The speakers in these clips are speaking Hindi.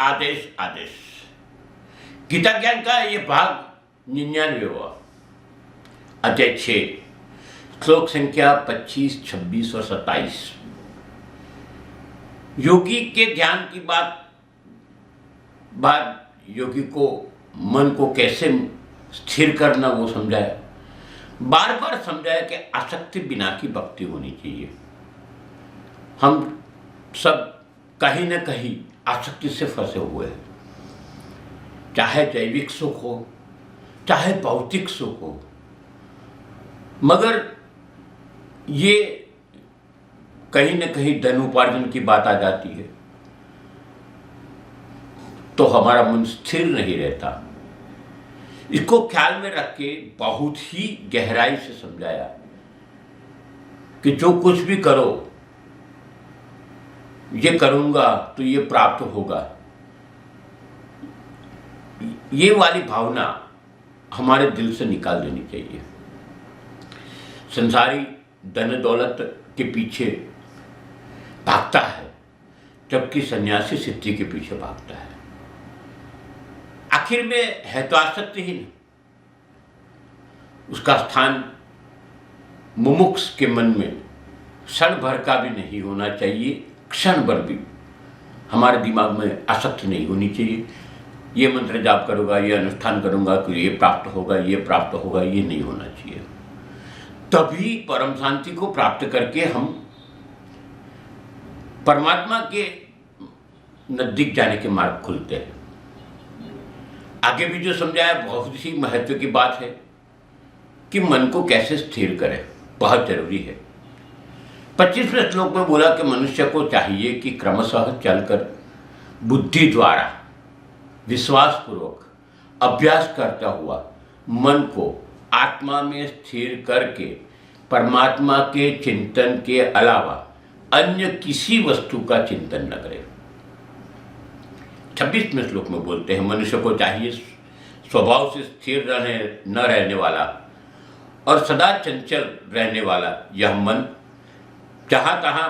आदेश आदेश। गीता ज्ञान का ये भाग 99 हुआ, अध्याय 6, श्लोक संख्या 25, 26 और 27। योगी के ध्यान की बात योगी को मन को कैसे स्थिर करना वो समझाया। बार बार समझाया कि आसक्ति बिना की भक्ति होनी चाहिए। हम सब कहीं न कहीं आसक्ति से फंसे हुए हैं, चाहे जैविक सुख हो चाहे भौतिक सुख हो, मगर ये कहीं न कहीं धन उपार्जन की बात आ जाती है तो हमारा मन स्थिर नहीं रहता। इसको ख्याल में रख के बहुत ही गहराई से समझाया कि जो कुछ भी करो, ये करूंगा तो ये प्राप्त होगा, ये वाली भावना हमारे दिल से निकाल देनी चाहिए। संसारी धन दौलत के पीछे भागता है, जबकि सन्यासी सिद्धि के पीछे भागता है। आखिर में है तो आसक्तिहीन। उसका स्थान मुमुक्ष के मन में क्षण भर का भी नहीं होना चाहिए, क्षण भर भी हमारे दिमाग में आसक्ति नहीं होनी चाहिए। ये मंत्र जाप करूंगा, ये अनुष्ठान करूंगा कि ये प्राप्त होगा, ये प्राप्त होगा, ये नहीं होना चाहिए। तभी परम शांति को प्राप्त करके हम परमात्मा के नजदीक जाने के मार्ग खुलते हैं। आगे भी जो समझाया बहुत ही महत्व की बात है कि मन को कैसे स्थिर करें, बहुत जरूरी है। 25वें श्लोक में बोला कि मनुष्य को चाहिए कि क्रमशः चलकर बुद्धि द्वारा विश्वास पूर्वक अभ्यास करता हुआ मन को आत्मा में स्थिर करके परमात्मा के चिंतन के अलावा अन्य किसी वस्तु का चिंतन न करे। 26वें श्लोक में बोलते हैं मनुष्य को चाहिए स्वभाव से स्थिर न रहने वाला और सदा चंचल रहने वाला यह मन जहाँ तहाँ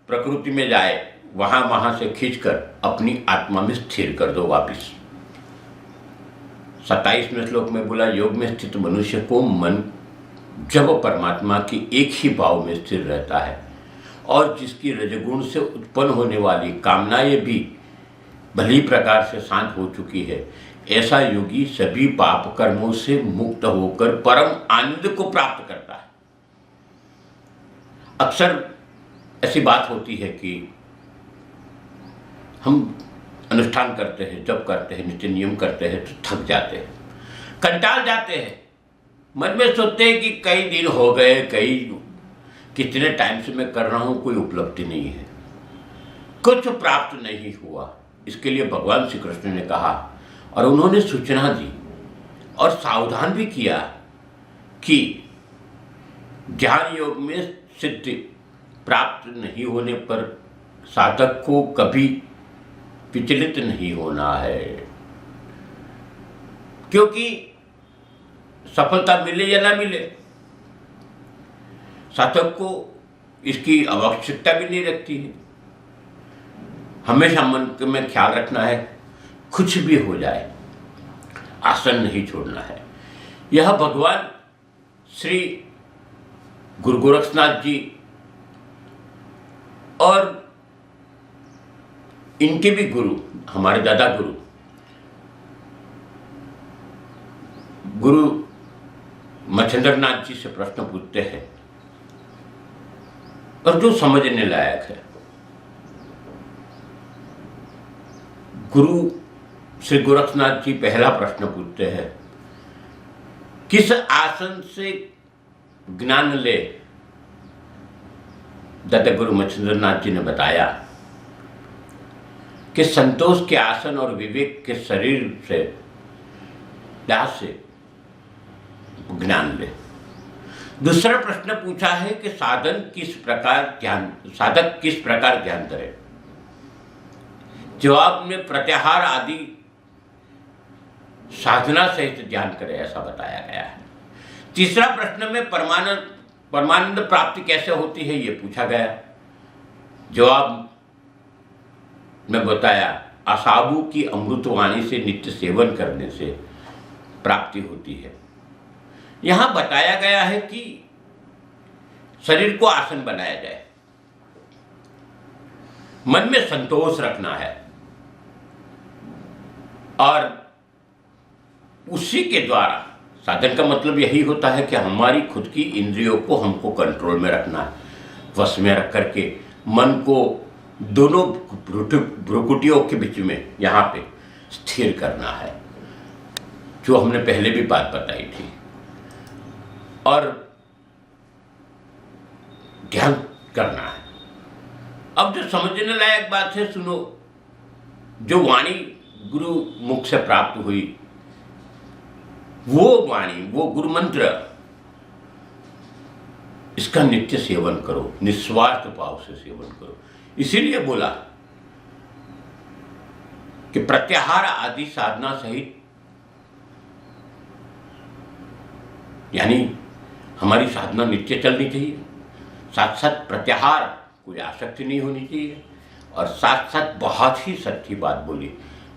प्रकृति में जाए वहाँ से खींचकर अपनी आत्मा में स्थिर कर दो वापिस। 27वें श्लोक में बोला योग में स्थित मनुष्य को मन जब परमात्मा की एक ही भाव में स्थिर रहता है और जिसकी रजगुण से उत्पन्न होने वाली कामनाएं भी भली प्रकार से शांत हो चुकी है, ऐसा योगी सभी पाप कर्मों से मुक्त होकर परम आनंद को प्राप्त करता है। अक्सर ऐसी बात होती है कि हम अनुष्ठान करते हैं, जप करते हैं, नित्य नियम करते हैं तो थक जाते हैं, कंटाल जाते हैं, मन में सोचते हैं कि कई दिन हो गए, कितने टाइम से मैं कर रहा हूँ, कोई उपलब्धि नहीं है, कुछ प्राप्त नहीं हुआ। इसके लिए भगवान श्री कृष्ण ने कहा और उन्होंने सूचना दी और सावधान भी किया कि ध्यान योग में सिद्धि प्राप्त नहीं होने पर साधक को कभी विचलित नहीं होना है, क्योंकि सफलता मिले या ना मिले साधक को इसकी आवश्यकता भी नहीं रखती है। हमेशा मन में ख्याल रखना है कुछ भी हो जाए आसन नहीं छोड़ना है। यह भगवान श्री गुरु गोरक्षनाथ जी और इनके भी गुरु, हमारे दादा गुरु मच्छिंद्रनाथ जी से प्रश्न पूछते हैं और जो समझने लायक है। गुरु श्री गोरक्षनाथ जी पहला प्रश्न पूछते हैं, किस आसन से ज्ञान ले? दादा गुरु मच्छिंद्रनाथ जी ने बताया कि संतोष के आसन और विवेक के शरीर से दास से ज्ञान ले। दूसरा प्रश्न पूछा है कि साधक किस प्रकार ध्यान करे? जवाब में प्रत्याहार आदि साधना सहित ध्यान करे, ऐसा बताया गया है। तीसरा प्रश्न में परमानंद प्राप्ति कैसे होती है ये पूछा गया। जवाब में बताया असाबू की अमृतवाणी से नित्य सेवन करने से प्राप्ति होती है। यहाँ बताया गया है कि शरीर को आसन बनाया जाए, मन में संतोष रखना है और उसी के द्वारा साधन का मतलब यही होता है कि हमारी खुद की इंद्रियों को हमको कंट्रोल में रखना है, वश में रख करके मन को दोनों भ्रुकुटियों के बीच में यहाँ पे स्थिर करना है, जो हमने पहले भी बात बताई थी। और ध्यान करना है। अब जो समझने लायक बात है, सुनो, जो वाणी गुरु मुख से प्राप्त हुई, वो वाणी, वो गुरु मंत्र, इसका नित्य सेवन करो, निस्वार्थ भाव से सेवन करो। इसीलिए बोला कि प्रत्याहार आदि साधना सहित, यानी हमारी साधना नित्य चलनी चाहिए, साथ साथ प्रत्याहार, कोई आसक्ति नहीं होनी चाहिए, और साथ साथ बहुत ही सच्ची बात बोली,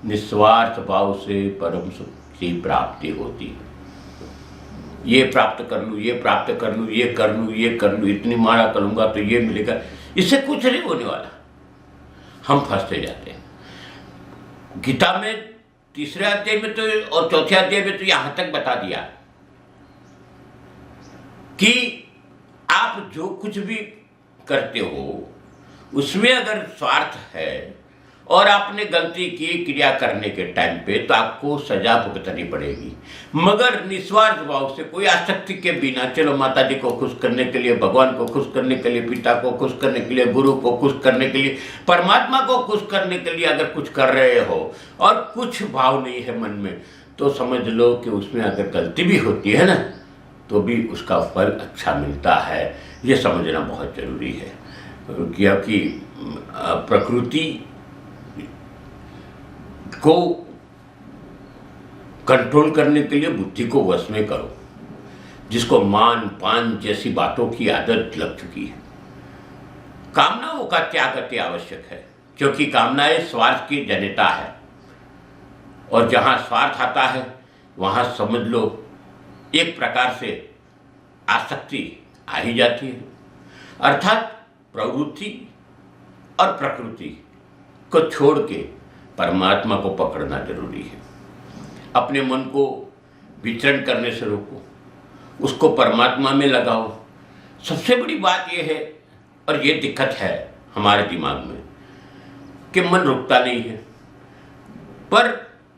निस्वार्थ भाव से परम सुख की प्राप्ति होती है। ये प्राप्त कर लूँ, ये प्राप्त कर लूँ, ये कर लूँ, ये कर लूँ, इतनी माला करूँगा तो ये मिलेगा, इससे कुछ नहीं होने वाला। हम फंसते जाते हैं। गीता में 3 अध्याय में तो और 4 अध्याय में तो यहाँ तक बता दिया कि आप जो कुछ भी करते हो उसमें अगर स्वार्थ है और आपने गलती की क्रिया करने के टाइम पे, तो आपको सजा भुगतनी पड़ेगी। मगर निस्वार्थ भाव से, कोई आसक्ति के बिना, चलो माता जी को खुश करने के लिए, भगवान को खुश करने के लिए, पिता को खुश करने के लिए, गुरु को खुश करने के लिए, परमात्मा को खुश करने के लिए अगर कुछ कर रहे हो और कुछ भाव नहीं है मन में, तो समझ लो कि उसमें अगर गलती भी होती है ना, तो भी उसका फल अच्छा मिलता है। ये समझना बहुत जरूरी है, क्योंकि प्रकृति को कंट्रोल करने के लिए बुद्धि को वश में करो, जिसको मान पान जैसी बातों की आदत लग चुकी है। कामनाओं का त्याग अति आवश्यक है, क्योंकि कामनाएं स्वार्थ की जनिता है, और जहां स्वार्थ आता है वहां समझ लो एक प्रकार से आसक्ति आ ही जाती है। अर्थात प्रवृत्ति और प्रकृति को छोड़ के परमात्मा को पकड़ना जरूरी है। अपने मन को विचरण करने से रोको, उसको परमात्मा में लगाओ। सबसे बड़ी बात यह है, और ये दिक्कत है हमारे दिमाग में, कि मन रुकता नहीं है। पर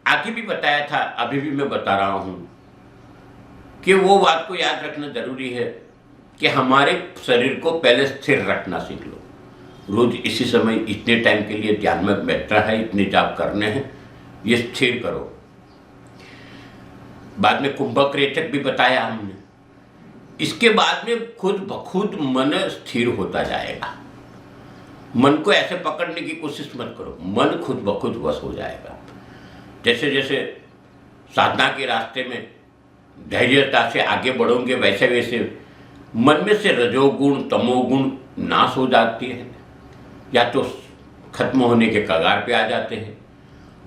आगे भी बताया था, अभी भी मैं बता रहा हूँ कि वो बात को याद रखना जरूरी है कि हमारे शरीर को पहले स्थिर रखना सीख लो। रोज इसी समय इतने टाइम के लिए ध्यान में बैठना है, इतने जाप करने हैं, ये स्थिर करो। बाद में कुंभक रेचक भी बताया हमने। इसके बाद में खुद ब खुद मन स्थिर होता जाएगा। मन को ऐसे पकड़ने की कोशिश मत करो, मन खुद ब खुद वश हो जाएगा। जैसे जैसे साधना के रास्ते में धैर्यता से आगे बढ़ोगे, वैसे वैसे मन में से रजोगुण तमोगुण नाश हो जाती है, या तो खत्म होने के कगार पे आ जाते हैं,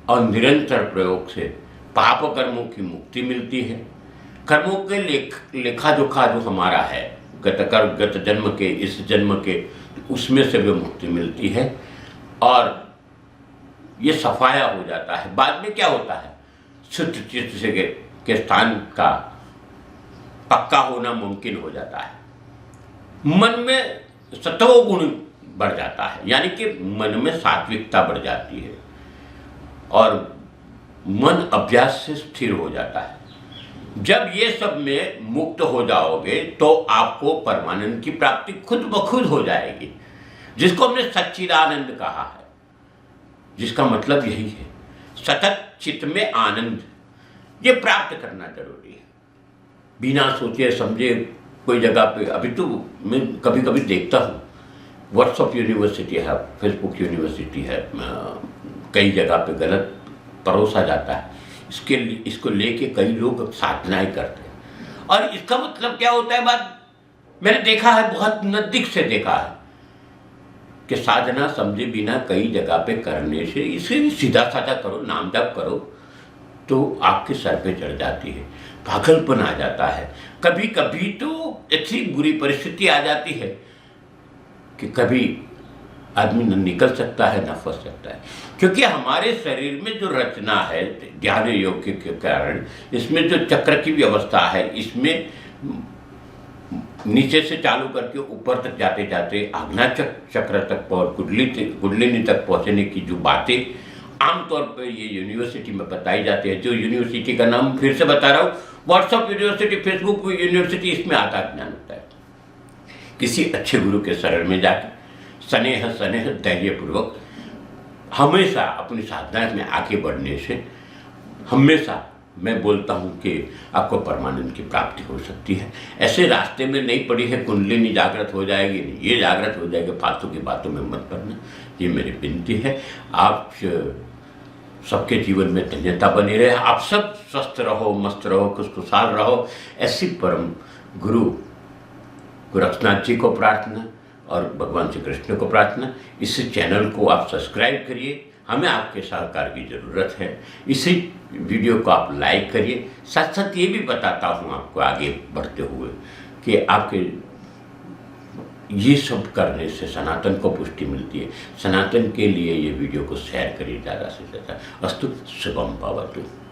और निरंतर प्रयोग से पाप कर्मों की मुक्ति मिलती है। कर्मों के लेखा जोखा जो हमारा है, गत जन्म के, इस जन्म के, उसमें से भी मुक्ति मिलती है, और ये सफाया हो जाता है। बाद में क्या होता है, शुद्ध चित्त से के स्थान का पक्का होना मुमकिन हो जाता है। मन में सत्व गुण बढ़ जाता है, यानी कि मन में सात्विकता बढ़ जाती है, और मन अभ्यास से स्थिर हो जाता है। जब ये सब में मुक्त हो जाओगे तो आपको परमानंद की प्राप्ति खुद ब खुद हो जाएगी, जिसको हमने सच्चिदानंद कहा है, जिसका मतलब यही है सतत चित्त में आनंद। ये प्राप्त करना जरूरी है, बिना सोचे समझे कोई जगह पे। अभी तो मैं कभी कभी देखता हूँ, व्हाट्सएप यूनिवर्सिटी है, फेसबुक यूनिवर्सिटी है, कई जगह पे गलत परोसा जाता है। इसको लेके कई लोग साधनाएं करते हैं, और इसका मतलब क्या होता है, बात मैंने देखा है, बहुत नजदीक से देखा है कि साधना समझे बिना कई जगह पे करने से इसे भी सीधा साधा करो, नाम जप करो तो आपके सर पे चढ़ जाती है, पागलपन आ जाता है। कभी कभी तो ऐसी बुरी परिस्थिति आ जाती है कि कभी आदमी न निकल सकता है न फंस सकता है, क्योंकि हमारे शरीर में जो रचना है ध्यान योग के कारण, इसमें जो चक्र की व्यवस्था है, इसमें नीचे से चालू करके ऊपर तक जाते जाते आज्ञा चक्र तक और कुंडलिनी तक पहुंचने की जो बातें आमतौर पर ये यूनिवर्सिटी में बताई जाती है, जो यूनिवर्सिटी का नाम फिर से बता रहा हूँ, व्हाट्सएप यूनिवर्सिटी, फेसबुक यूनिवर्सिटी, इसमें आधा ज्ञान होता है। किसी अच्छे गुरु के शरण में जाकर स्नेह धैर्यपूर्वक हमेशा अपनी साधना में आगे बढ़ने से हमेशा मैं बोलता हूँ कि आपको परमानंद की प्राप्ति हो सकती है। ऐसे रास्ते में नहीं पड़ी है कुंडलिनी जागृत हो जाएगी, ये जागृत हो जाएगी, फालतू की बातों में मत पड़ना, ये मेरी विनती है। आप सबके जीवन में धन्यता बनी रहे, आप सब स्वस्थ रहो, मस्त रहो, खुशखुशाल रहो, ऐसी परम गुरु गोरक्षनाथ जी को प्रार्थना और भगवान श्री कृष्ण को प्रार्थना। इस चैनल को आप सब्सक्राइब करिए, हमें आपके सहकार की ज़रूरत है। इसी वीडियो को आप लाइक करिए। साथ साथ ये भी बताता हूँ आपको आगे बढ़ते हुए कि आपके ये सब करने से सनातन को पुष्टि मिलती है। सनातन के लिए ये वीडियो को शेयर करिए ज़्यादा से ज़्यादा। अस्तु शुभम भवतु।